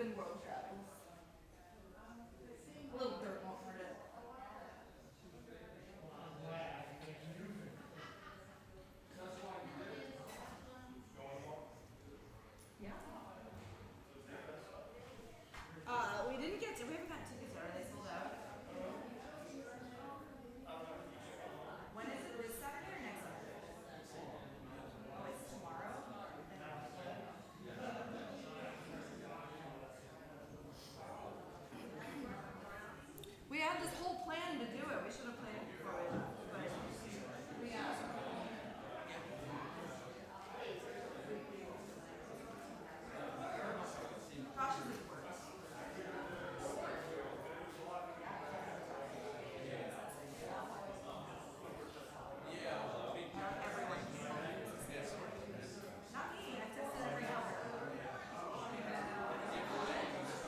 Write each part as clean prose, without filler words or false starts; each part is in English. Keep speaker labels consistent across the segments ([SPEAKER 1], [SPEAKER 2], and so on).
[SPEAKER 1] been world travels. A little dirt won't hurt it. Yeah. We haven't got tickets yet. Are they sold out? When is it? This Saturday or next Saturday? Oh, it's tomorrow? We had this whole plan to do it. We should have planned it before we left. But Josh is at work. Not me. I tested every hour.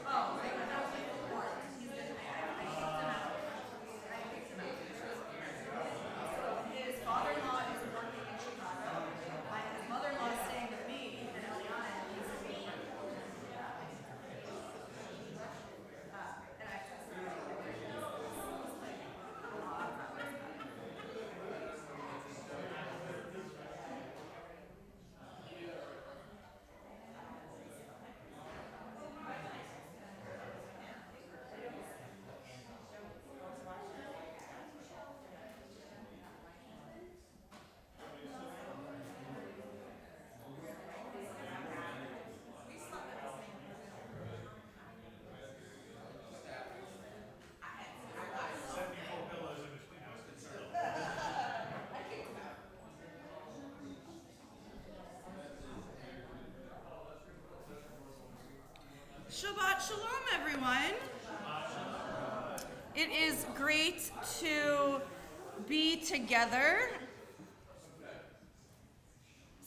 [SPEAKER 1] Oh, I got that way before. He's been, I kicked him out. I kicked him out. His father-in-law is working in Chicago. His mother-in-law is staying with me in Eliana, and he's in me. And I tested everything. It's like a lot of progress. Shabbat Shalom, everyone. It is great to be together.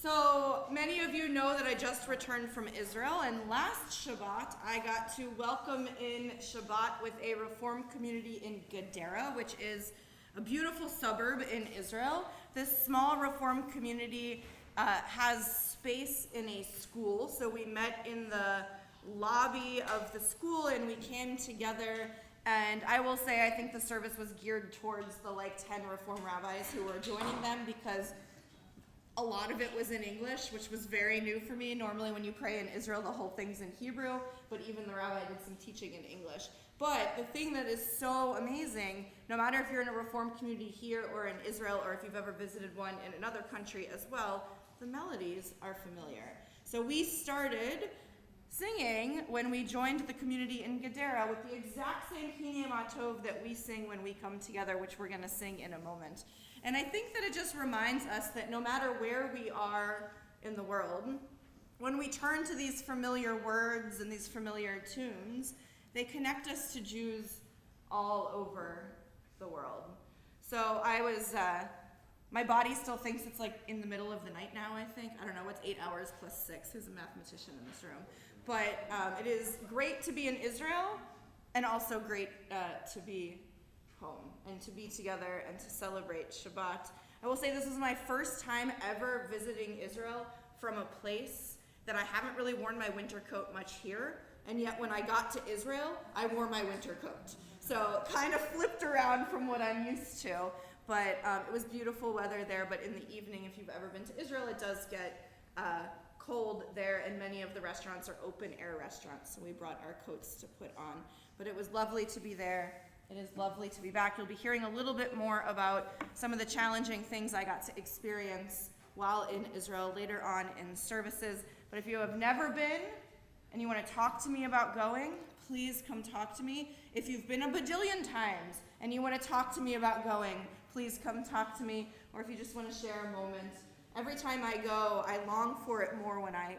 [SPEAKER 1] So many of you know that I just returned from Israel, and last Shabbat I got to welcome in Shabbat with a Reform community in Gadara, which is a beautiful suburb in Israel. This small Reform community has space in a school, so we met in the lobby of the school and we came together, and I will say I think the service was geared towards the 10 Reform rabbis who were joining them, because a lot of it was in English, which was very new for me. Normally when you pray in Israel, the whole thing's in Hebrew, but even the rabbi did some teaching in English. But the thing that is so amazing, no matter if you're in a Reform community here or in Israel, or if you've ever visited one in another country as well, the melodies are familiar. So we started singing when we joined the community in Gadara with the exact same Hinei Matov that we sing when we come together, which we're going to sing in a moment. And I think that it just reminds us that no matter where we are in the world, when we turn to these familiar words and these familiar tunes, they connect us to Jews all over the world. So my body still thinks it's in the middle of the night now, I think. I don't know, what's 8 hours plus 6? Who's a mathematician in this room? But it is great to be in Israel, and also great to be home and to be together and to celebrate Shabbat. I will say this is my first time ever visiting Israel from a place that I haven't really worn my winter coat much here, and yet when I got to Israel, I wore my winter coat. So kind of flipped around from what I'm used to. But it was beautiful weather there, but in the evening, if you've ever been to Israel, it does get cold there, and many of the restaurants are open air restaurants, so we brought our coats to put on. But it was lovely to be there. It is lovely to be back. You'll be hearing a little bit more about some of the challenging things I got to experience while in Israel later on in services. But if you have never been and you want to talk to me about going, please come talk to me. If you've been a badillion times and you want to talk to me about going, please come talk to me. Or if you just want to share a moment. Every time I go, I long for it more when I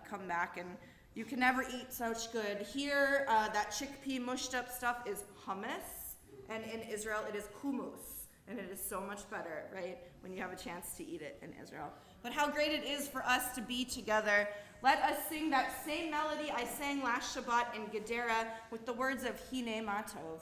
[SPEAKER 1] come back, and you can never eat such good. Here, that chickpea mushed up stuff is hummus, and in Israel it is hummus, and it is so much better, right, when you have a chance to eat it in Israel. But how great it is for us to be together. Let us sing that same melody I sang last Shabbat in Gadara with the words of Hinei Matov.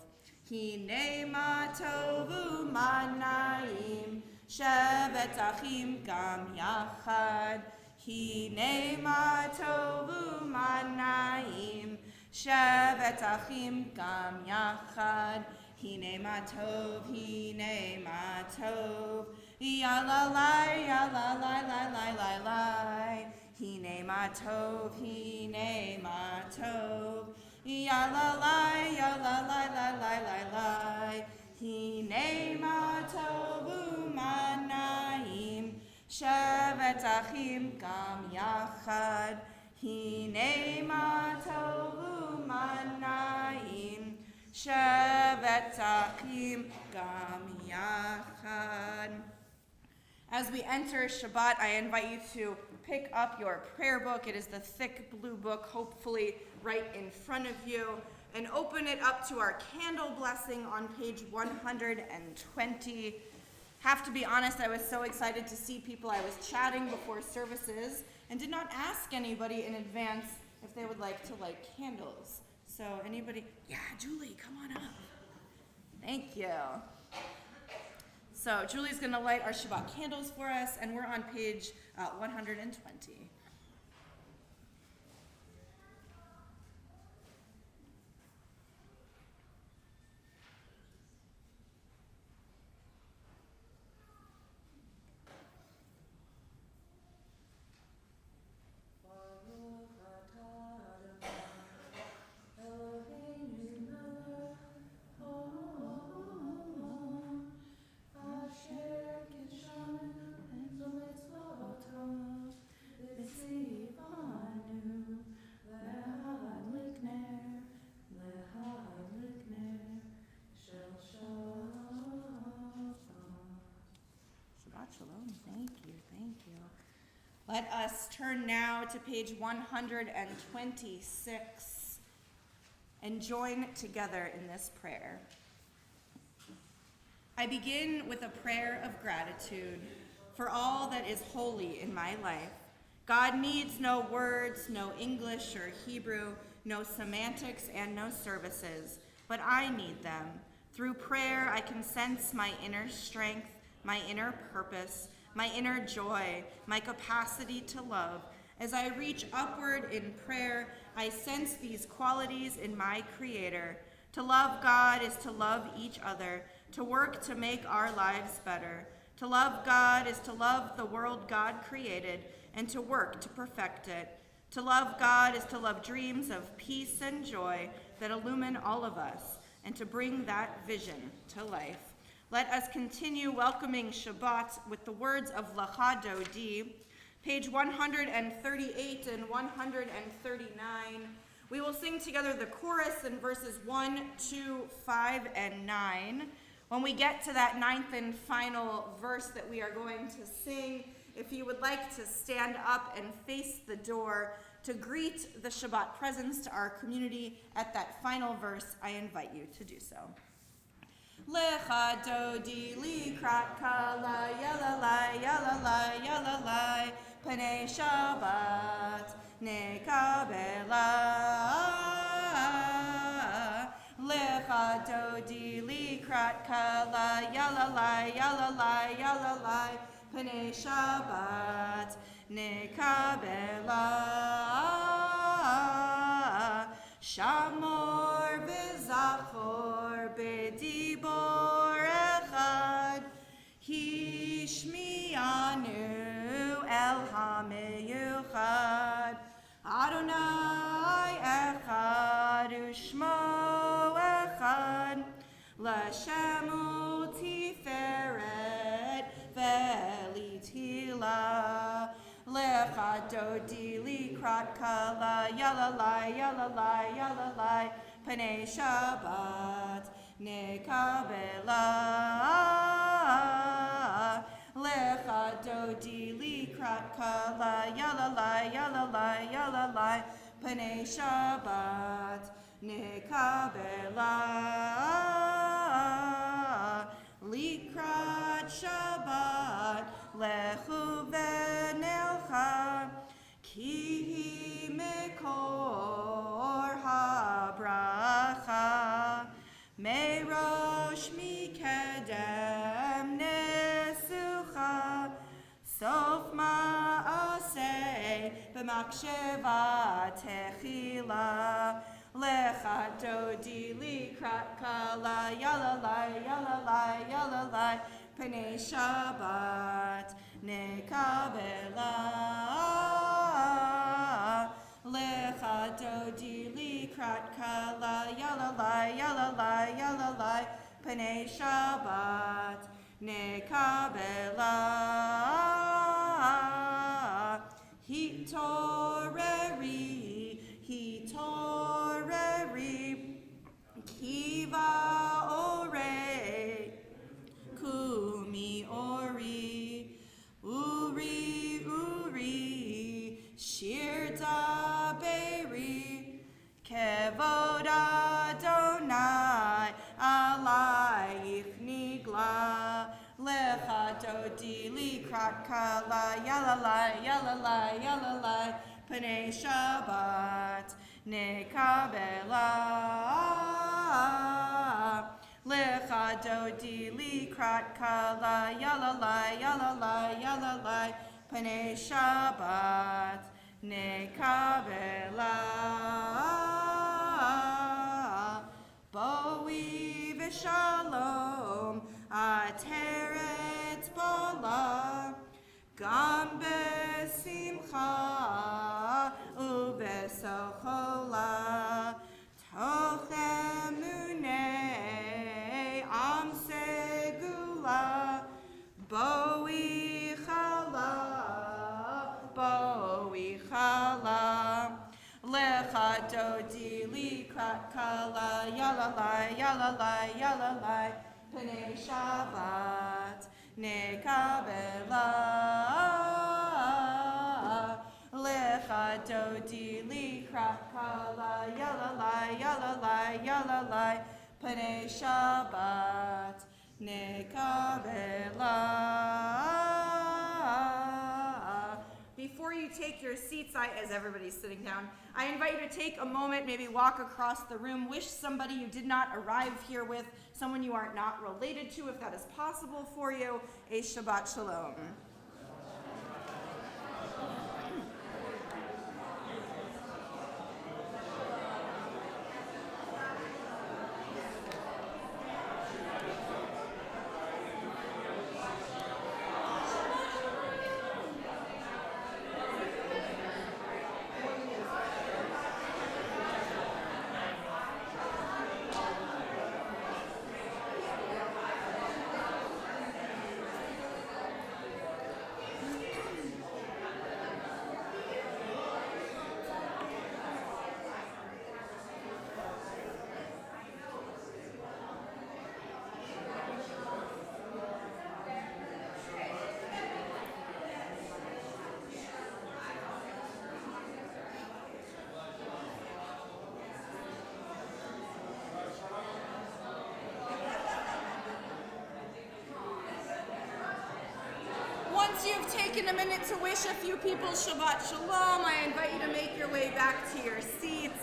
[SPEAKER 1] Hinei Matov u'manayim shevet achim gam yachad. Hinei Matov u'manayim Shevet achim gam yachad. Hine ma tov, hine ma tov. Yalalai, yalalai, lai, lai, lai, lai. Hine ma tov, hine ma tov. Yalalai, yalalai, lai, lai, lai, lai. Hine ma tov umanaim. Shevet achim gam yachad. Hine ma tov umanaim. Shevet achim gam yachad. As we enter Shabbat, I invite you to pick up your prayer book. It is the thick blue book, hopefully right in front of you, and open it up to our candle blessing on page 120. Have to be honest, I was so excited to see people. I was chatting before services and did not ask anybody in advance if they would like to light candles. So anybody? Yeah, Julie, come on up. Thank you. So Julie's going to light our Shabbat candles for us, and we're on page 120. Shalom. Thank you. Let us turn now to page 126 and join together in this prayer. I begin with a prayer of gratitude for all that is holy in my life. God needs no words, no English or Hebrew, no semantics and no services, but I need them. Through prayer, I can sense my inner strength, my inner purpose, my inner joy, my capacity to love. As I reach upward in prayer, I sense these qualities in my Creator. To love God is to love each other, to work to make our lives better. To love God is to love the world God created and to work to perfect it. To love God is to love dreams of peace and joy that illumine all of us and to bring that vision to life. Let us continue welcoming Shabbat with the words of Lecha Dodi, page 138 and 139. We will sing together the chorus in verses 1, 2, 5, and 9. When we get to that 9th and final verse that we are going to sing, if you would like to stand up and face the door to greet the Shabbat presence to our community at that final verse, I invite you to do so. Lecha dodi likrat kala yalalai yalalai yalalai panei Shabbat nekabela. Lecha dodi likrat kala yalalai yalalai yalalai panei Shabbat nekabela. Shamor v'zachor b'dibor echad hishmianu el hameyuchad Adonai echad u'shmo echad l'shemu tiferet ve'litila. Lecha dodi likrat kala yalalai yalalai yalalai panei Shabbat nekabela. Lecha dodi likrat kala yalalai yalalai yalalai panei Shabbat nekabela. Likrat Shabbat lechu v'nelcha ki mekor habracha merosh mikedem nesucha sof ma'aseh b'maksheva techila. Lecha dodi likrat kala yalalai yalalai yalalai Pnei Shabbat nekabela Lecha dodi likrat kala yalalai yalalai yalalai Pnei Shabbat nekabela Hitoreri Kiva ore Kumi ori Uri Shir daberi Kevod Adonai alayich nigla Lecha dodi likrat kala yalalai yalalai yalalai Pnei Shabbat nekabela Lecha dodi likrat kala yalalai yalalai yalalai Pnei Shabbat nekabela Boi v'shalom ateret bala Gam besimcha ubesochola toch emunei am segula Boi chala Lecha dodi likrat kala yalalai yalalai yalalai Pnei Shabbat nekabela Lecha dodi likrat kala yalalai yalalai yalalai Pnei Shabbat nekabela Before you take your seats, as everybody's sitting down, I invite you to take a moment, maybe walk across the room, wish somebody you did not arrive here with, someone you are not related to, if that is possible for you, a Shabbat Shalom. Once you've taken a minute to wish a few people Shabbat Shalom, I invite you to make your way back to your seats.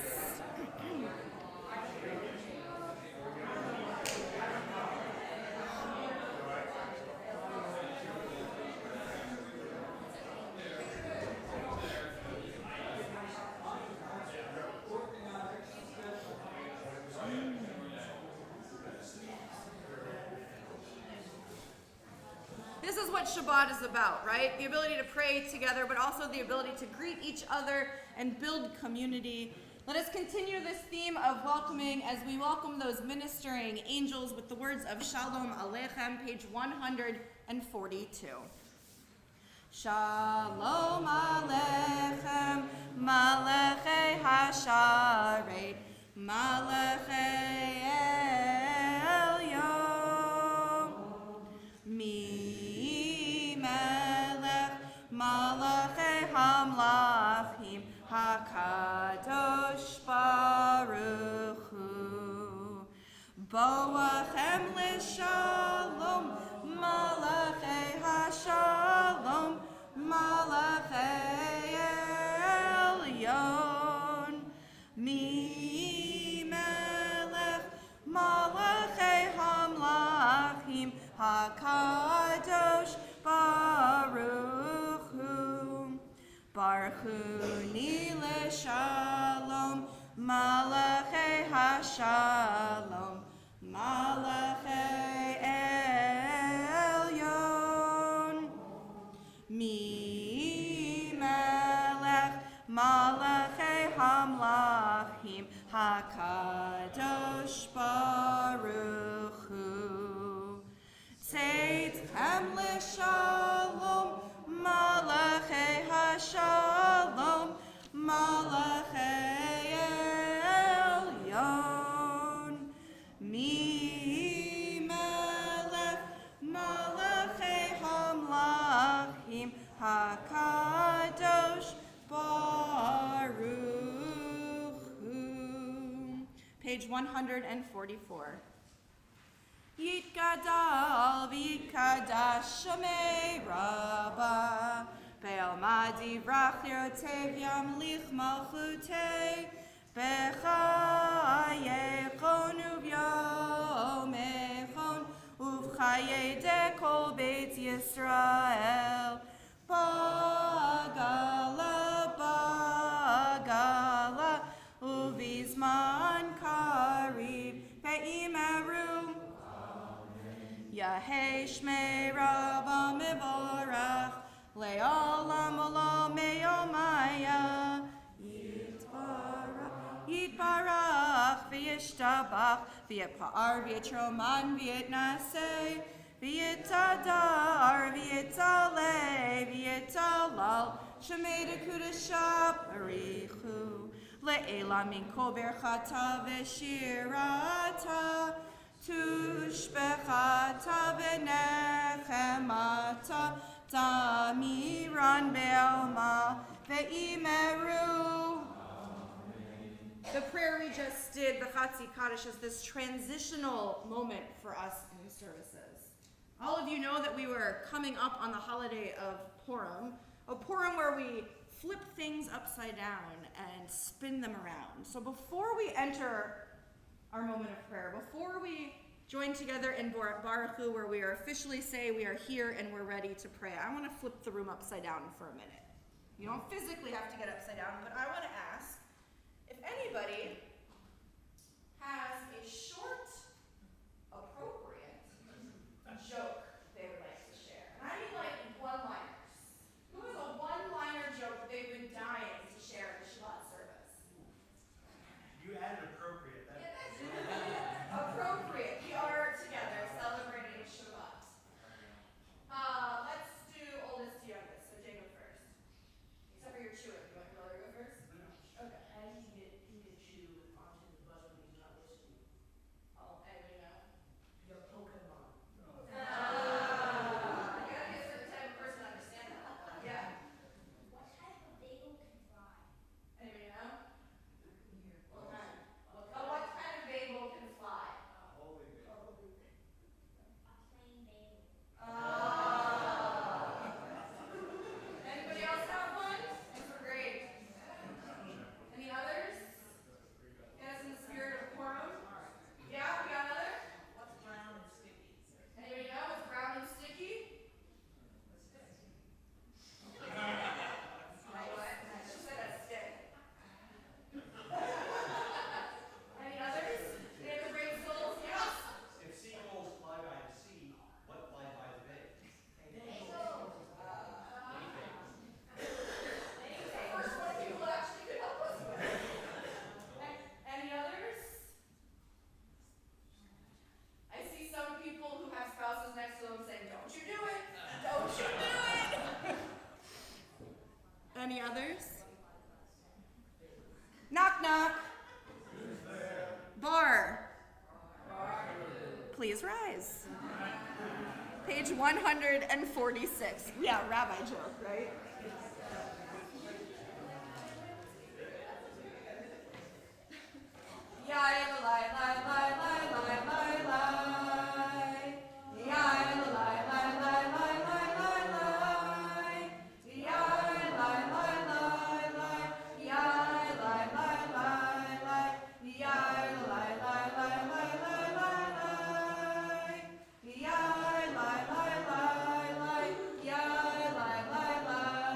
[SPEAKER 1] This is what Shabbat is about, right? The ability to pray together, but also the ability to greet each other and build community. Let us continue this theme of welcoming as we welcome those ministering angels with the words of Shalom Aleichem, page 142. Shalom Aleichem, Malechei Hasharet, Malechei Elyon, Mi Melech, Malechei Hamlachim, HaKadosh Baruch Hu. Boachem L'Shalom, Malachei HaShalom, Malachei Elyon. Mi Melech, Malachei Hamlachim, HaKadosh Baruch Hu. Baruch Hu Ni L'Shalom, Malachei Hashalom, Malachei Elyon. Mi Melech Malachei Hamlachim HaKadosh Baruch Hu. Tzeitem l'shalom Malachei Hashalom Malachei Elyon. Mi Melech Malachei Hamlachim HaKadosh Baruch Hu. Page 144. Yitgadal v'yitkadash Shemei Rabbah Be'almadi vrach lirotev yamlich malchutei B'chayechon uvyomechon uv'chayei dekol Beit Yisrael Bagala bagala uvizman karib Be'imeru Yahei Shmei Rabbah Mevorach Le'olam Olam Me'omaya Yitbarach V'yishtabach V'yipa'ar V'yitroman V'yitnaseh V'yitadar V'yitaleh V'yitalal Shemei Dekudasha Barichu Le'elam Min Kol Berchata V'shirata Tushbechata v'nechemata Tamiran be'alma ve'imeru. The prayer we just did, the Chatzi Kaddish, is this transitional moment for us in services. All of you know that we were coming up on the holiday of Purim, a Purim where we flip things upside down and spin them around. So before we enter our moment of prayer, before we join together in Baruch Hu, where we are officially say we are here and we're ready to pray, I want to flip the room upside down for a minute. You don't physically have to get upside down, but I want to ask if anybody has a short, appropriate joke they would like to share. And I mean like one-liners. Who has a one-liner joke that they've been dying to share in the Shabbat service?
[SPEAKER 2] You added appropriate.
[SPEAKER 1] Appropriate. We are together celebrating Shabbat. Let's do oldest to youngest. So Jay go first. Except for your chewing. You want your brother to go first? Okay.
[SPEAKER 3] And he did chew onto the bus when he's not listening.
[SPEAKER 1] Oh, anybody know?
[SPEAKER 3] Your Pokemon.
[SPEAKER 1] You gotta be a certain type of person to understand that. Yeah.
[SPEAKER 4] What type of bagel can fly?
[SPEAKER 1] Anybody know? What kind? What kind of bagel can fly?
[SPEAKER 4] A plain bagel.
[SPEAKER 1] Anybody else have one? These were great. Any others? Get us in the spirit of Purim. Yeah, we got another?
[SPEAKER 3] What's brown and sticky?
[SPEAKER 1] Anybody know what's brown and sticky? What? She said a stick. Any others? Any other brave souls? Yes?
[SPEAKER 2] If seagulls fly by the sea, what flies by the bay?
[SPEAKER 1] First one people actually could help us with. Any others? I see some people who have spouses next to them saying, "Don't you do it! Don't you do it!" Any others? Knock knock. Bar. Please rise. Page 146. Yeah, rabbi joke, right? Yai lai lai lai lai lai lai lai. Yai lai lai lai lai lai lai lai. Yai lai lai lai lai. Yai lai lai lai lai. Yai lai lai lai lai lai lai lai. Yai lai lai lai lai. Yai lai lai lai.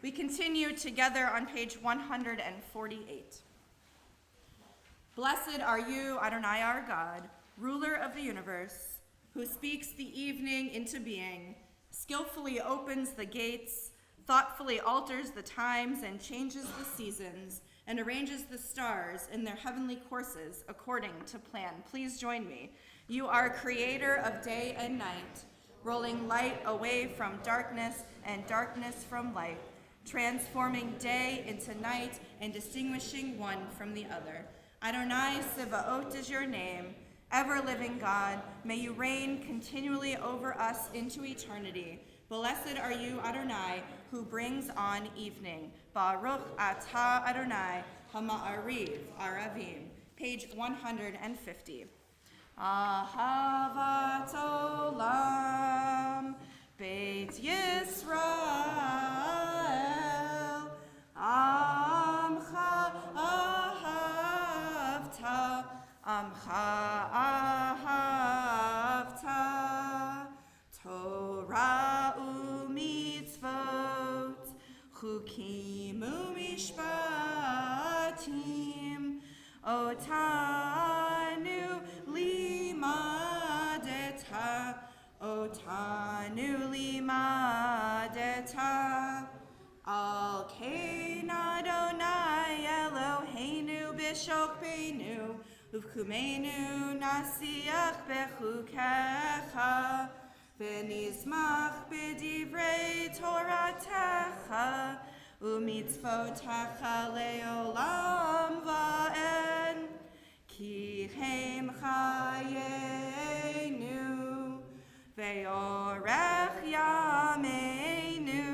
[SPEAKER 1] We continue together on page 148. Blessed are you, Adonai our God, ruler of the universe, who speaks the evening into being, skillfully opens the gates, thoughtfully alters the times and changes the seasons, and arranges the stars in their heavenly courses according to plan. Please join me. You are creator of day and night, rolling light away from darkness and darkness from light, transforming day into night and distinguishing one from the other. Adonai Sivaot is your name. Ever-living God, may you reign continually over us into eternity. Blessed are you, Adonai, who brings on evening. Baruch atah Adonai, hama'ariv aravim. Page 150. Ahavat olam, Beit Yisrael, Amcha ahavta, Amcha ahavta, Torah u'mitzvot, Chukim u'mishpatim, Otanu limadeta, Otanu limadeta, Al Kain Adonai Eloheinu b'shokbeinu, Uvkumeinu nasiach bechukecha, V'nizmach b'divrei Toratecha, U'mitzvotecha le'olam va'en, Ki hem chayenu, Ve'orech yameinu,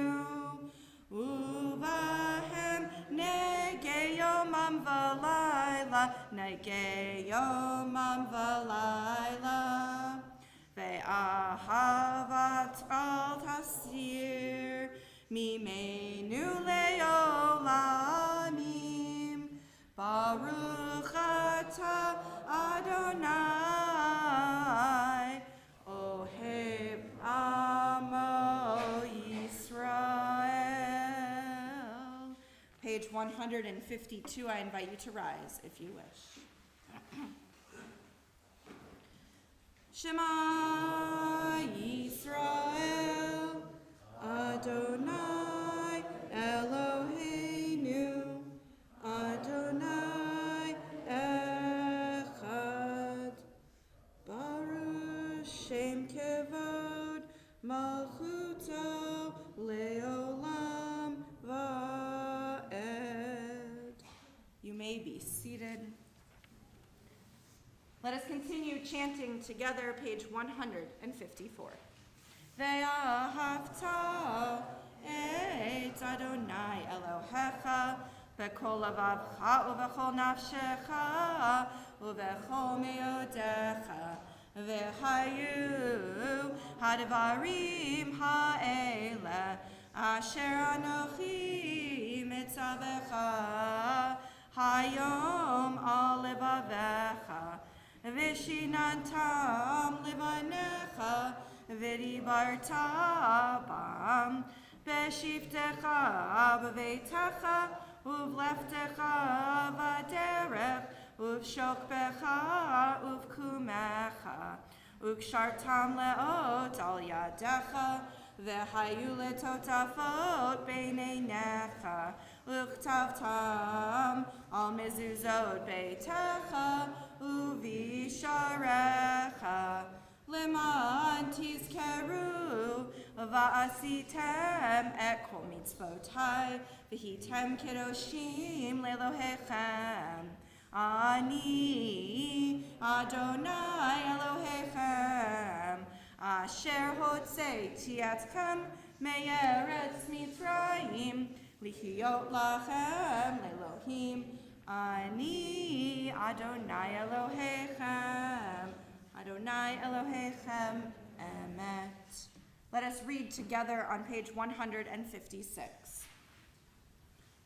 [SPEAKER 1] Uvahem negei yomam v'layla, Negei yomam v'layla, Ve'ahavat al tasir, Mimenu le'olamim, Baruch atah Adonai, Oheb Amo Yisrael. Page 152, I invite you to rise if you wish. Shema Yisrael, Adonai Eloheinu, Adonai Echad, Baruch Shem Kevod, Malchuto Leolam Va'ed. You may be seated. Let us continue chanting together, page 154. Ve'ahavta et Adonai Elohecha b'kol lavavcha u'v'chol nafshecha u'v'chol me'odecha v'hayu hadvarim ha'ele asher anochi mitzavecha hayom al levavecha v'shinantam levanecha v'dibarta bam b'shiftecha b'veitecha uv'leftecha v'derech uv'shokbecha uv'kumecha u'kshartam le'ot al yadecha v'hayu letotafot b'neinecha u'chtavtam al mezuzot beitecha u'visharecha Leman tizkeru va'asitem et kol mitzvotai v'hitem kedoshim le'Elohechem. Ani Adonai Elohechem asher hotzeiti atchem me'eretz Mitzrayim lichiyot lachem le'Elohim. Ani Adonai Elohechem. Adonai Elohechem Emet. Let us read together on page 156.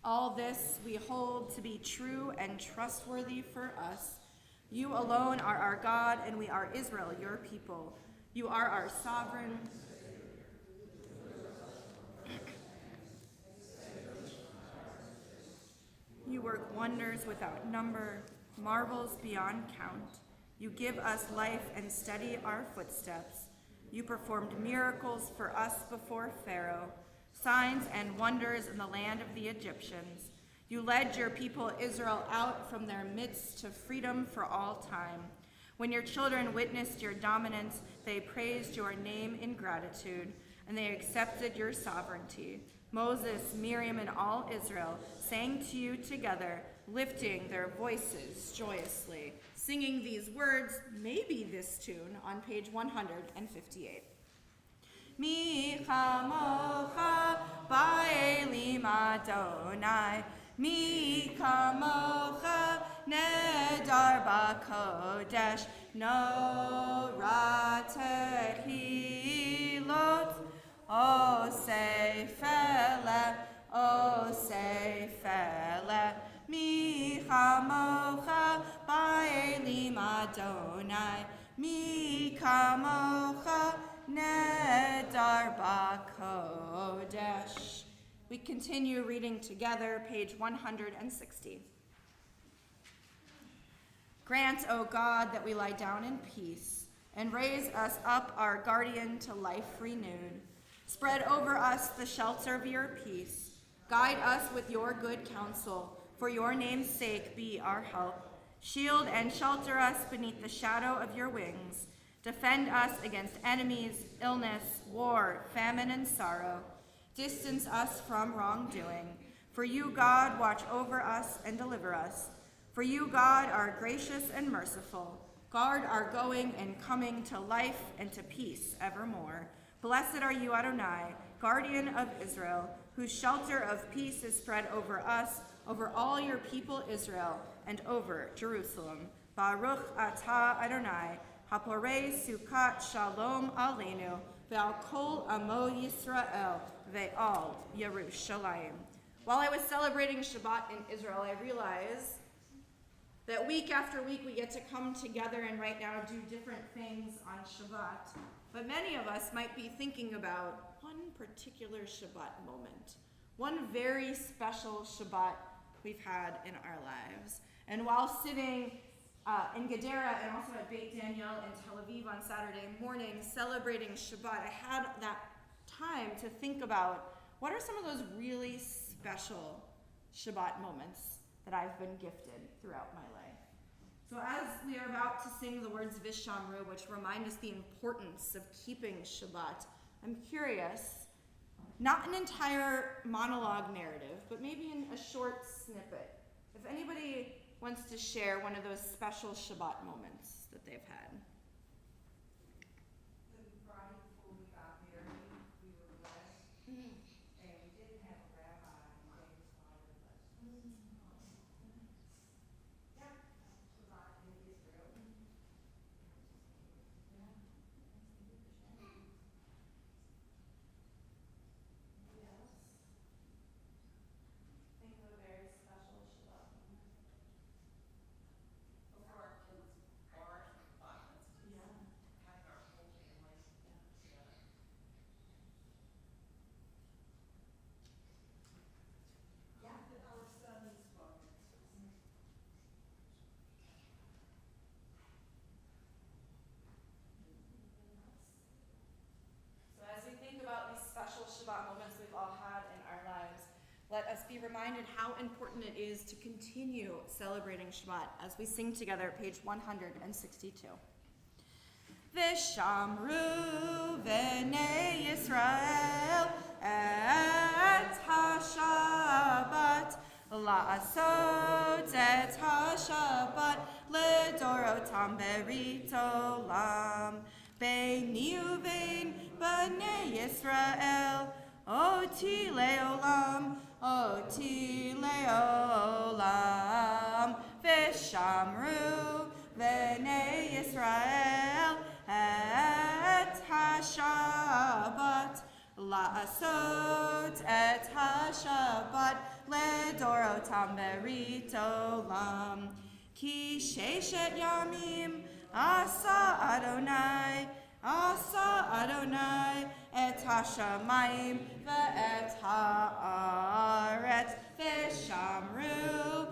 [SPEAKER 1] All this we hold to be true and trustworthy for us. You alone are our God, and we are Israel, your people. You are our sovereign. work wonders without number, marvels beyond count. You give us life and steady our footsteps. You performed miracles for us before Pharaoh, signs and wonders in the land of the Egyptians. You led your people Israel out from their midst to freedom for all time. When your children witnessed your dominance, they praised your name in gratitude, and they accepted your sovereignty. Moses, Miriam, and all Israel sang to you together, lifting their voices joyously, singing these words, maybe this tune, on page 158. Mi chamocha ba'elim Adonai, mi kamocha nedar b'kodesh, no ratehilot, o seifele, mi chamocha ba'elim Adonai, mi kamocha nedar b'kodesh. We continue reading together, page 160. Grant, O God, that we lie down in peace, and raise us up our guardian to life renewed. Spread over us the shelter of your peace. Guide us with your good counsel. For your name's sake, be our help. Shield and shelter us beneath the shadow of your wings. Defend us against enemies, illness, war, famine, and sorrow. Distance us from wrongdoing. For you, God, watch over us and deliver us. For you, God, are gracious and merciful. Guard our going and coming to life and to peace evermore. Blessed are you, Adonai, guardian of Israel, whose shelter of peace is spread over us, over all your people Israel, and over Jerusalem. Baruch atah Adonai, haporei sukat shalom aleinu, ve'al kol amo Yisrael, ve'al Yerushalayim. While I was celebrating Shabbat in Israel, I realized that week after week we get to come together and right now do different things on Shabbat. But many of us might be thinking about one particular Shabbat moment, one very special Shabbat we've had in our lives. And while sitting in Gedera and also at Beit Daniel in Tel Aviv on Saturday morning celebrating Shabbat, I had that time to think about what are some of those really special Shabbat moments that I've been gifted throughout my life. So as we are about to sing the words Vishamru, which remind us the importance of keeping Shabbat, I'm curious, not an entire monologue narrative, but maybe in a short snippet, if anybody wants to share one of those special Shabbat moments that they've had.
[SPEAKER 3] The Friday before we got married, we were blessed, and we didn't have a rabbi, and they was following us. Yeah, Shabbat in Israel.
[SPEAKER 1] Think of a very special Shabbat moment.
[SPEAKER 5] Before our kids' bars and bat mitzvahs,
[SPEAKER 1] Yeah.
[SPEAKER 5] having our whole family together.
[SPEAKER 3] Yeah, our son's moments.
[SPEAKER 1] So as we think about these special Shabbat moments we've all had in our lives, let us be reminded how important it is to continue celebrating Shabbat as we sing together, page 162. Vishamru v'nei Yisrael et ha-Shabbat, la'asot et ha-Shabbat ledorotam berit olam, beini uvein b'nei Yisrael, oti le'olam, oti le'olam, vishamru v'nei Yisrael et ha-Shabbat, la'asot et ha-Shabbat ledorotam berit olam, ki sheshet yamim asa Adonai et ha-shamayim ve'et ha'aretz, vishamru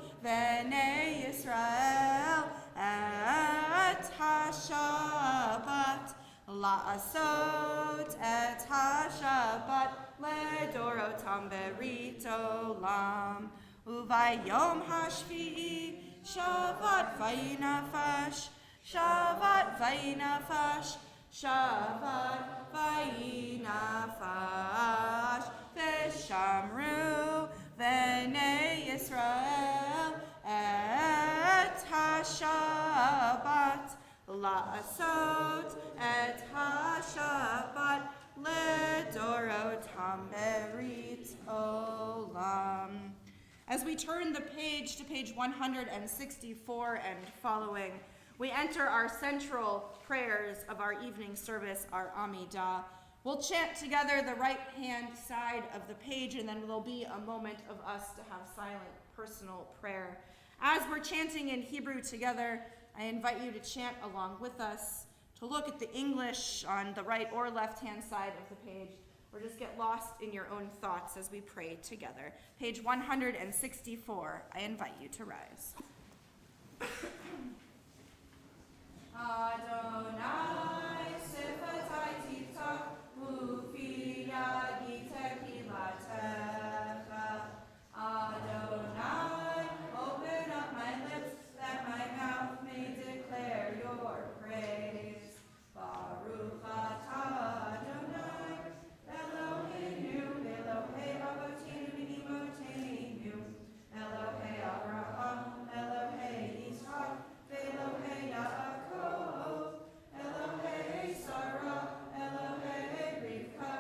[SPEAKER 1] לעשות את השבת לדורותם ברית עולם. וביום השביעי שבת ויהי נפש, שבת ויהי נפש, שבת ויהי נפש. ושמרו בני ישראל את השבת, לעשות את השבת לדורותם ברית עולם. As we turn the page to page 164 and following, we enter our central prayers of our evening service, our Amidah. We'll chant together the right-hand side of the page, and then there'll be a moment of us to have silent, personal prayer. As we're chanting in Hebrew together, I invite you to chant along with us, to look at the English on the right or left-hand side of the page, or just get lost in your own thoughts as we pray together. Page 164, I invite you to rise. Adonai, Sifatai Tifta, Ufi Yadi Tekilatecha. Adonai, open up my lips, that my mouth may declare your praise. Baruch atah Adonai, Eloheinu, Elohei Avotinu v'Imotenu, Elohei Abraham, Elohei Yitzhak, Elohei Yaakov, Elohei Sarah, Elohei Rivka,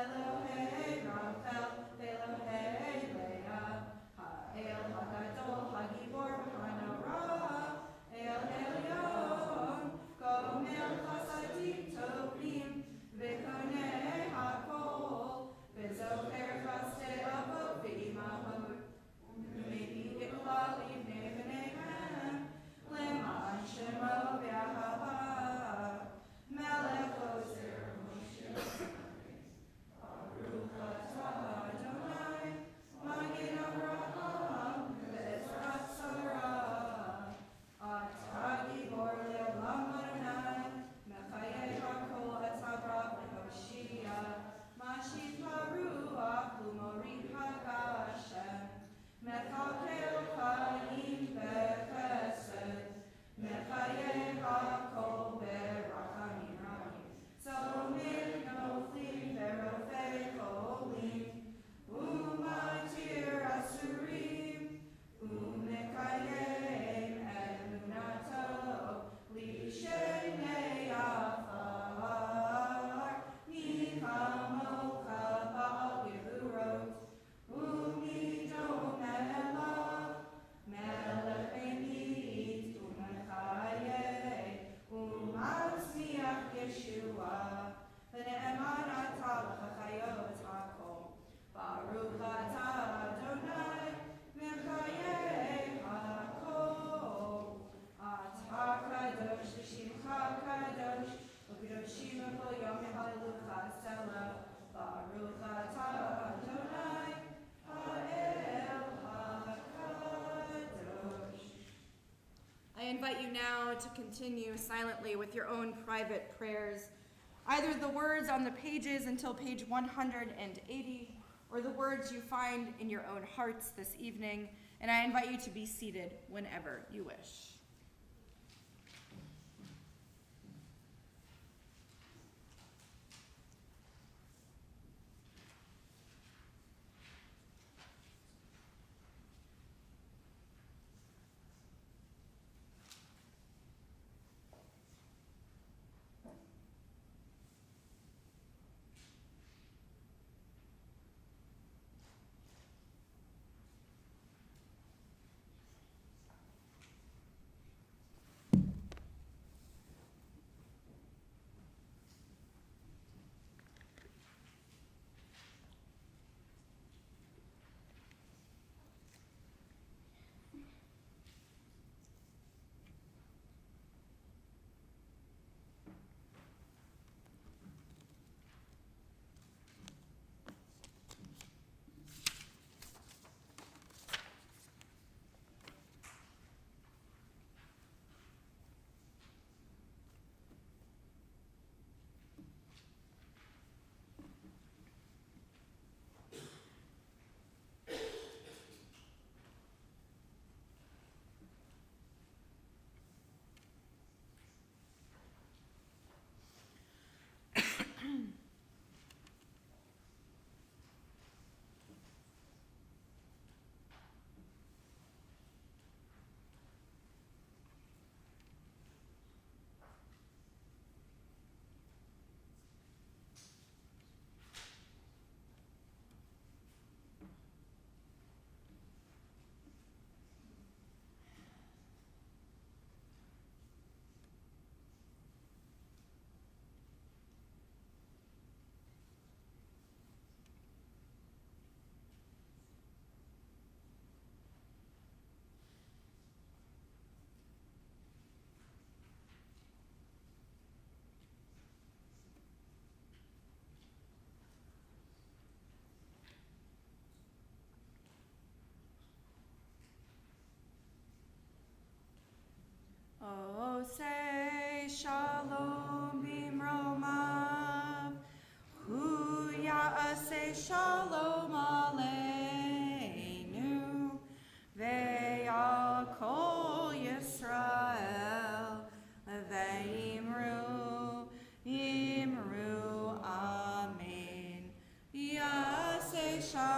[SPEAKER 1] Elohei Rachel, Elohei Leah, Ha'el HaGadol, HaGibor, HaNorah, El Elyon, Gomel Chasadim Tovim, V'konei HaKol, V'zocher Chasdei Avot V'imahot, U'medi Yikla Livnei V'neihem, Leman Shemo V'ahava, Melech Ozer Moshe. Baruch atah Adonai, Magid Avraham, V'ezrat Sarah. Atah Gibor Le'olam Adonai, Mechayeh HaKol Etzabrav Le'hoshia, Mashif HaRuach U'morid HaGashem, Mechakel Chaim B'chesed, Mechayeh HaKol B'rachamim Rahim, Tzomich Noflim V'rofei Cholim, U'matir Asurim, U'mekayem Emunato, Lishenei Afar, Nichamocha Ba'al Gevurot, U'midom Elav, Melech B'nit, U'mechayeh, U'matzmiach Yeshua, V'ne'eman atah l'chachayot HaKol. Baruch atah Adonai, Mechayeh HaKol. Atah kadosh v'shimcha kadosh, u'kedoshim v'kol yom yehalelucha selah. Baruch atah Adonai, Ha'el HaKadosh. I invite you now to continue silently with your own private prayers, either the words on the pages until page 180, or the words you find in your own hearts this evening, and I invite you to be seated whenever you wish.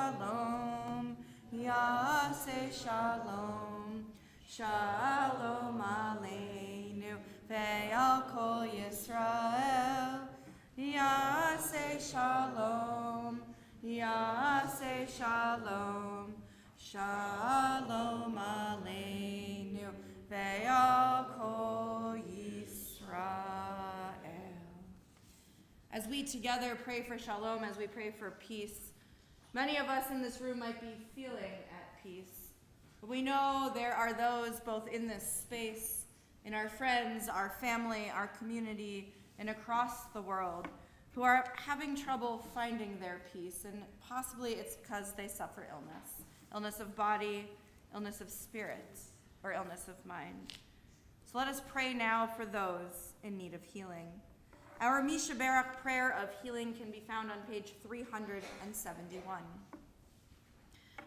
[SPEAKER 1] shalom, yaseh shalom, shalom aleinu ve'al kol Yisrael, yaseh shalom, yaseh shalom, shalom aleinu ve'al kol Yisrael. As we together pray for shalom, as we pray for peace, many of us in this room might be feeling at peace. But we know there are those both in this space, in our friends, our family, our community, and across the world who are having trouble finding their peace. And possibly it's because they suffer illness of body, illness of spirit, or illness of mind. So let us pray now for those in need of healing. Our UJCBR prayer of healing can be found on page 371.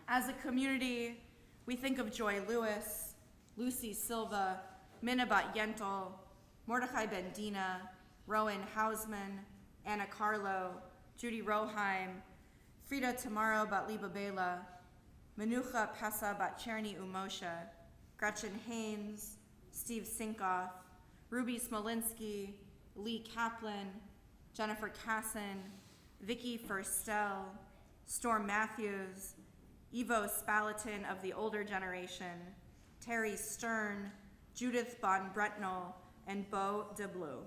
[SPEAKER 1] As a community, we think of Joy Lewis, Lucy Silva, Minna Bat Yentl, Mordechai Bendina, Rowan Hausman, Anna Carlo, Judy Roheim, Frida Tamaro Bat Liba Bela, Menucha Pesa Bat Cherny Umosha, Gretchen Haynes, Steve Sinkoff, Ruby Smolinski, Lee Kaplan, Jennifer Casson, Vicky Furstel, Storm Matthews, Ivo Spalatin of the older generation, Terry Stern, Judith Von Bretnell, and Beau DeBlue.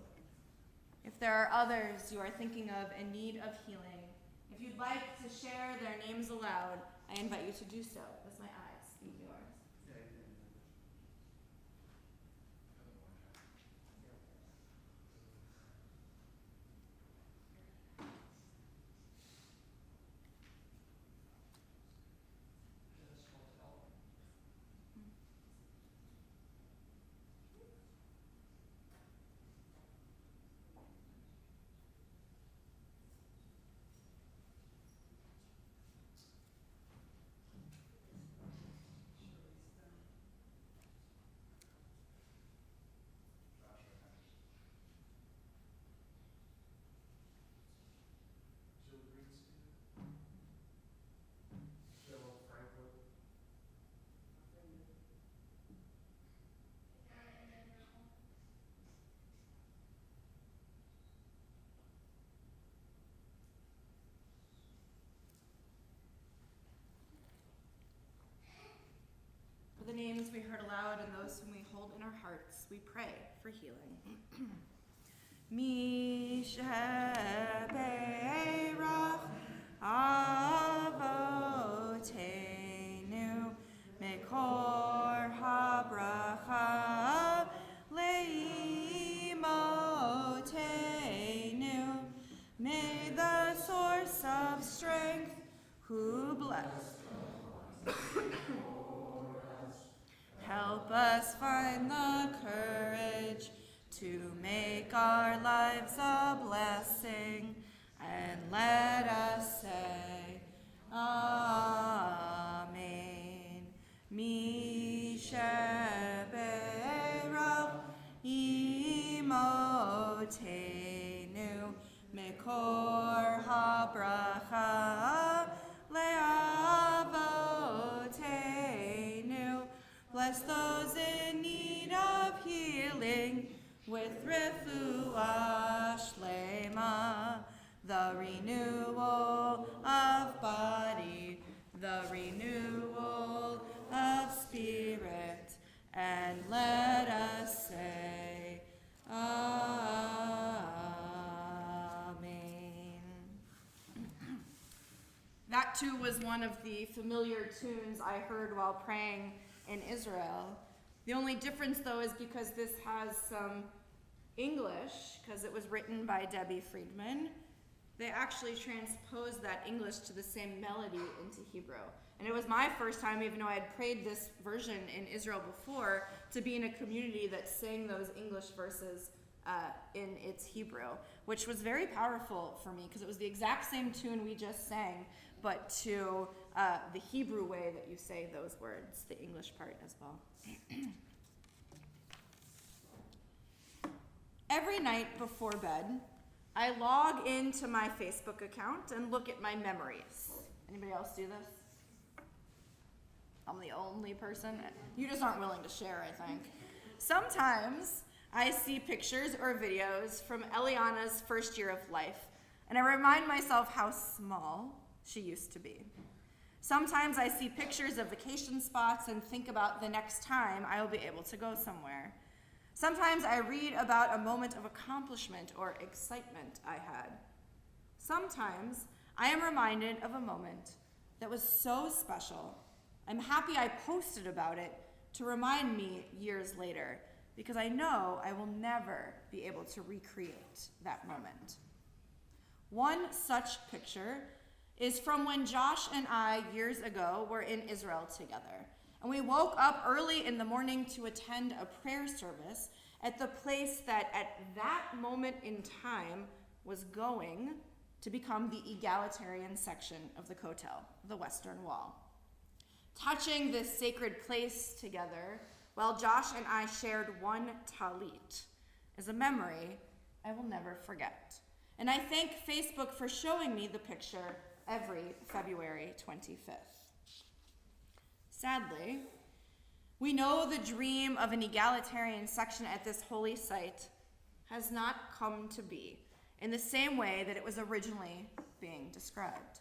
[SPEAKER 1] If there are others you are thinking of in need of healing, if you'd like to share their names aloud, I invite you to do so as my eyes meet yours. The names we heard aloud and those whom we hold in our hearts, we pray for healing. Mishaberach avotenu mekor habracha leimotenu. May the source of strength who bless help us find the courage to make our lives a blessing, and let us say, Amen. Mishaberach imotenu mekor habracha leavotenu. Bless those in need of healing with refuah shlema, the renewal of body, the renewal of spirit, and let us say, Amen. That too was one of the familiar tunes I heard while praying in Israel. The only difference though is because this has some English, because it was written by Debbie Friedman, they actually transposed that English to the same melody into Hebrew. And it was my first time, even though I had prayed this version in Israel before, to be in a community that sang those English verses in its Hebrew, which was very powerful for me because it was the exact same tune we just sang, but to the Hebrew way that you say those words, the English part as well. Every night before bed, I log into my Facebook account and look at my memories. Anybody else do this? I'm the only person. You just aren't willing to share, I think. Sometimes I see pictures or videos from Eliana's first year of life, and I remind myself how small she used to be. Sometimes I see pictures of vacation spots and think about the next time I will be able to go somewhere. Sometimes I read about a moment of accomplishment or excitement I had. Sometimes I am reminded of a moment that was so special. I'm happy I posted about it to remind me years later, because I know I will never be able to recreate that moment. One such picture is from when Josh and I, years ago, were in Israel together. And we woke up early in the morning to attend a prayer service at the place that at that moment in time was going to become the egalitarian section of the Kotel, the Western Wall. Touching this sacred place together, while Josh and I shared one talit, is a memory I will never forget. And I thank Facebook for showing me the picture every February 25th. Sadly, we know the dream of an egalitarian section at this holy site has not come to be in the same way that it was originally being described.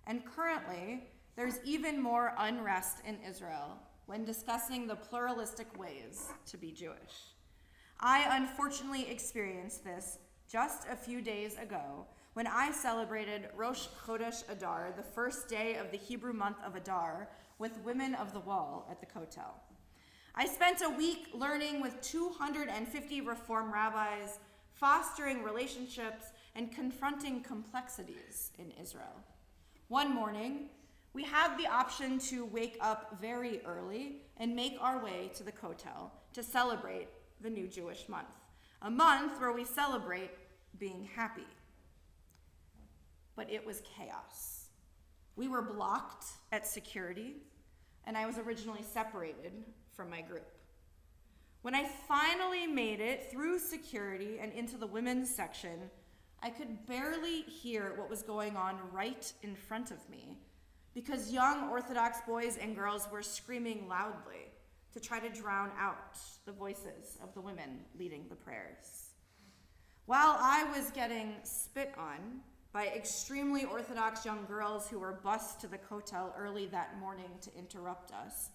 [SPEAKER 1] And currently, there's even more unrest in Israel when discussing the pluralistic ways to be Jewish. I unfortunately experienced this just a few days ago when I celebrated Rosh Chodesh Adar, the first day of the Hebrew month of Adar, with Women of the Wall at the Kotel. I spent a week learning with 250 Reform rabbis, fostering relationships, and confronting complexities in Israel. One morning, we had the option to wake up very early and make our way to the Kotel to celebrate the new Jewish month, a month where we celebrate being happy. But it was chaos. We were blocked at security, and I was originally separated from my group. When I finally made it through security and into the women's section, I could barely hear what was going on right in front of me because young Orthodox boys and girls were screaming loudly to try to drown out the voices of the women leading the prayers. While I was getting spit on by extremely Orthodox young girls who were bused to the Kotel early that morning to interrupt us,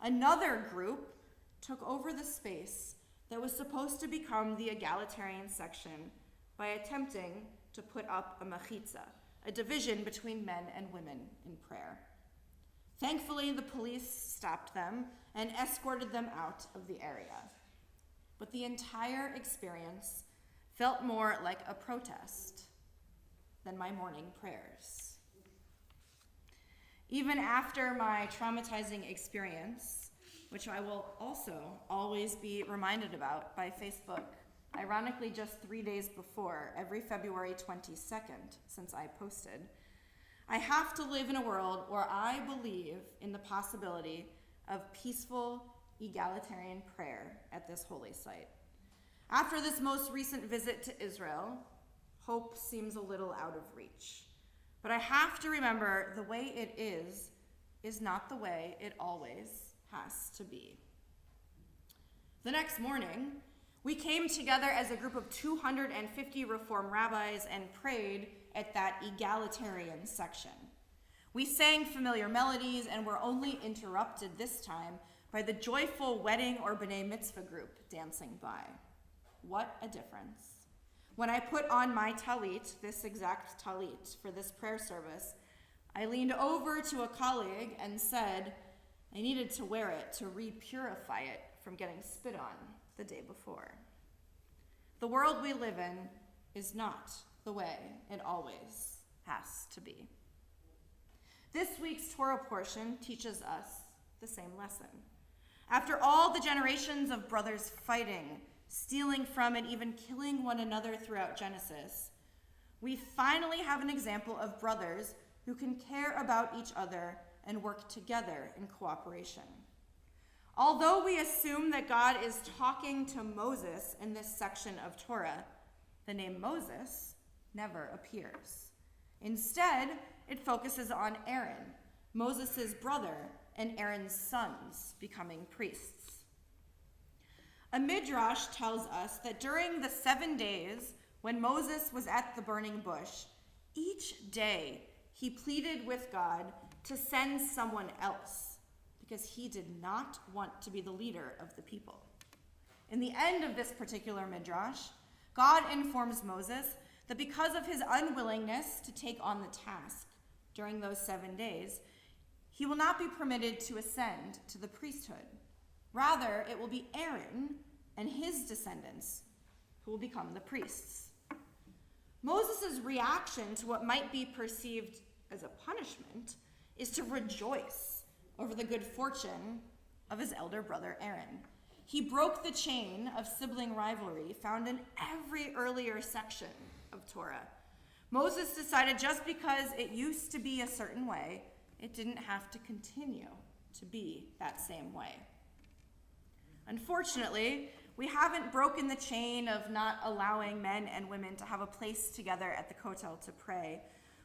[SPEAKER 1] another group took over the space that was supposed to become the egalitarian section by attempting to put up a machitza, a division between men and women in prayer. Thankfully, the police stopped them and escorted them out of the area. But the entire experience felt more like a protest than my morning prayers. Even after my traumatizing experience, which I will also always be reminded about by Facebook, ironically just 3 days before, every February 22nd since I posted, I have to live in a world where I believe in the possibility of peaceful, egalitarian prayer at this holy site. After this most recent visit to Israel, hope seems a little out of reach. But I have to remember the way it is not the way it always has to be. The next morning, we came together as a group of 250 Reform rabbis and prayed at that egalitarian section. We sang familiar melodies and were only interrupted this time by the joyful wedding or B'nai Mitzvah group dancing by. What a difference. When I put on my talit, this exact talit, for this prayer service, I leaned over to a colleague and said I needed to wear it to re-purify it from getting spit on the day before. The world we live in is not the way it always has to be. This week's Torah portion teaches us the same lesson. After all the generations of brothers fighting, stealing from, and even killing one another throughout Genesis, we finally have an example of brothers who can care about each other and work together in cooperation. Although we assume that God is talking to Moses in this section of Torah, the name Moses never appears. Instead, it focuses on Aaron, Moses' brother, and Aaron's sons becoming priests. A midrash tells us that during the 7 days when Moses was at the burning bush, each day he pleaded with God to send someone else because he did not want to be the leader of the people. In the end of this particular midrash, God informs Moses that because of his unwillingness to take on the task during those 7 days, he will not be permitted to ascend to the priesthood. Rather, it will be Aaron and his descendants who will become the priests. Moses' reaction to what might be perceived as a punishment is to rejoice over the good fortune of his elder brother Aaron. He broke the chain of sibling rivalry found in every earlier section of Torah. Moses decided just because it used to be a certain way, it didn't have to continue to be that same way. Unfortunately, we haven't broken the chain of not allowing men and women to have a place together at the Kotel to pray,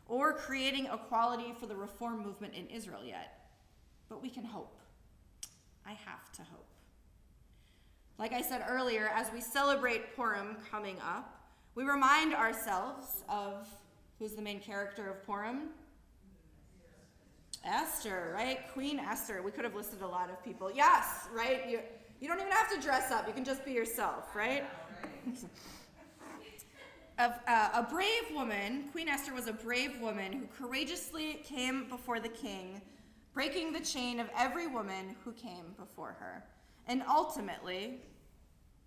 [SPEAKER 1] or creating equality for the reform movement in Israel yet. But we can hope. I have to hope. Like I said earlier, as we celebrate Purim coming up, we remind ourselves of who's the main character of Purim? Esther, right? Queen Esther. We could have listed a lot of people. Yes, right? You don't even have to dress up. You can just be yourself, right? A brave woman, Queen Esther was a brave woman who courageously came before the king, breaking the chain of every woman who came before her, and ultimately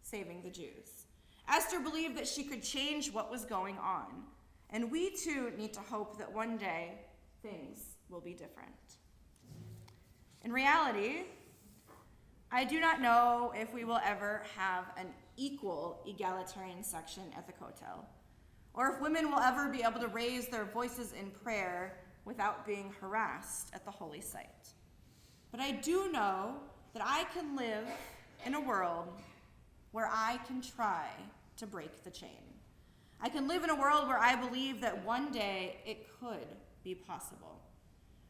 [SPEAKER 1] saving the Jews. Esther believed that she could change what was going on, and we too need to hope that one day things will be different. In reality, I do not know if we will ever have an equal egalitarian section at the Kotel, or if women will ever be able to raise their voices in prayer without being harassed at the holy site. But I do know that I can live in a world where I can try to break the chain. I can live in a world where I believe that one day it could be possible.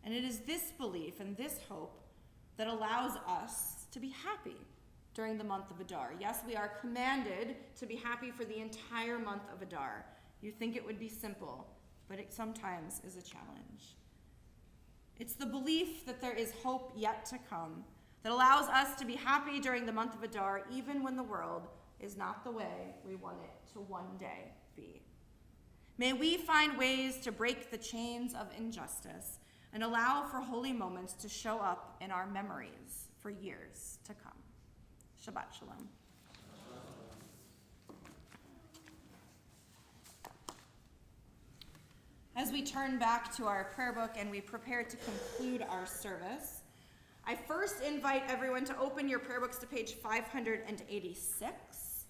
[SPEAKER 1] And it is this belief and this hope that allows us to be happy during the month of Adar. Yes, we are commanded to be happy for the entire month of Adar. You think it would be simple, but it sometimes is a challenge. It's the belief that there is hope yet to come that allows us to be happy during the month of Adar, even when the world is not the way we want it to one day be. May we find ways to break the chains of injustice and allow for holy moments to show up in our memories for years to come. Shabbat Shalom. As we turn back to our prayer book and we prepare to conclude our service, I first invite everyone to open your prayer books to page 586.